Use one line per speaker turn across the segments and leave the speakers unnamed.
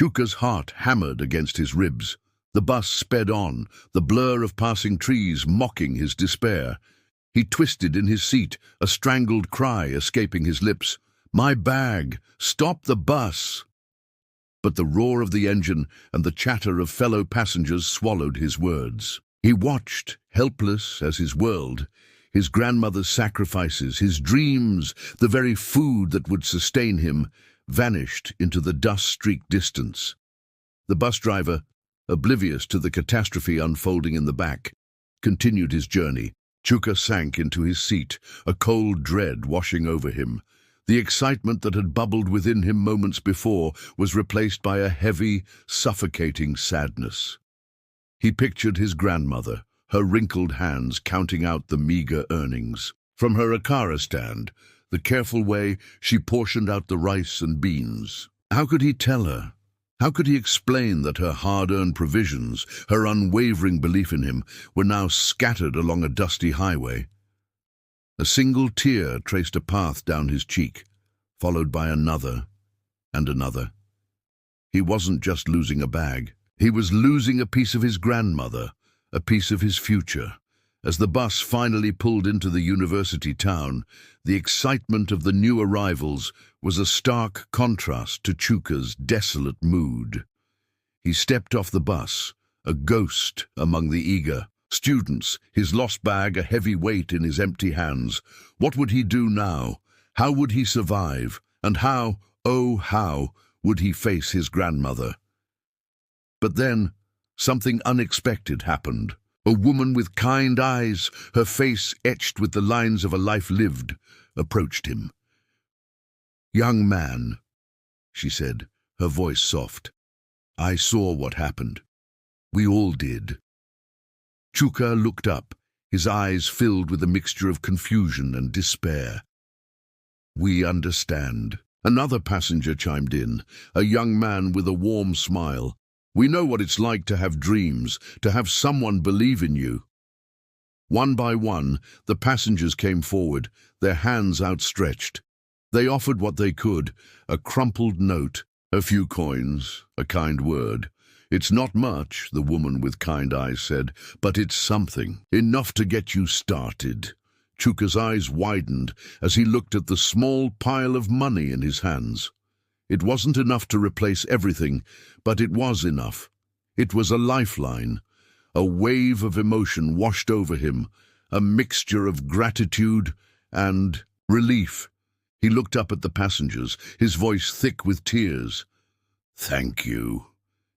Chuka''s heart hammered against his ribs. The bus sped on, the blur of passing trees mocking his despair. He twisted in his seat, a strangled cry escaping his lips. "My bag! Stop the bus!" But the roar of the engine and the chatter of fellow passengers swallowed his words. He watched, helpless as his world, his grandmother's sacrifices, his dreams, the very food that would sustain him, vanished into the dust-streaked distance. The bus driver, oblivious to the catastrophe unfolding in the back, continued his journey. Chuka sank into his seat, a cold dread washing over him. The excitement that had bubbled within him moments before was replaced by a heavy, suffocating sadness. He pictured his grandmother, her wrinkled hands counting out the meager earnings. From her akara stand, the careful way she portioned out the rice and beans. How could he tell her? How could he explain that her hard-earned provisions, her unwavering belief in him, were now scattered along a dusty highway? A single tear traced a path down his cheek, followed by another and another. He wasn't just losing a bag. He was losing a piece of his grandmother, a piece of his future. As the bus finally pulled into the university town, the excitement of the new arrivals was a stark contrast to Chuka''s desolate mood. He stepped off the bus, a ghost among the eager students, his lost bag a heavy weight in his empty hands. What would he do now? How would he survive? And how, oh how, would he face his grandmother? But then, something unexpected happened. A woman with kind eyes, her face etched with the lines of a life lived, approached him. "Young man," she said, her voice soft, "I saw what happened. We all did." Chuka looked up, his eyes filled with a mixture of confusion and despair. "We understand." Another passenger chimed in, a young man with a warm smile. "We know what it's like to have dreams, to have someone believe in you." One by one, the passengers came forward, their hands outstretched. They offered what they could, a crumpled note, a few coins, a kind word. "It's not much," the woman with kind eyes said, "but it's something, enough to get you started." Chuka''s eyes widened as he looked at the small pile of money in his hands. It wasn't enough to replace everything, but it was enough. It was a lifeline. A wave of emotion washed over him, a mixture of gratitude and relief. He looked up at the passengers, his voice thick with tears. "Thank you,"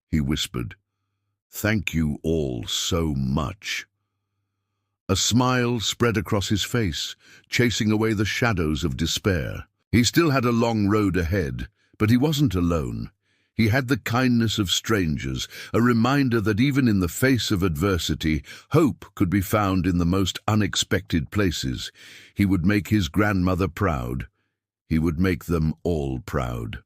he whispered. "Thank you all so much." A smile spread across his face, chasing away the shadows of despair. He still had a long road ahead, but he wasn't alone. He had the kindness of strangers, a reminder that even in the face of adversity, hope could be found in the most unexpected places. He would make his grandmother proud. He would make them all proud.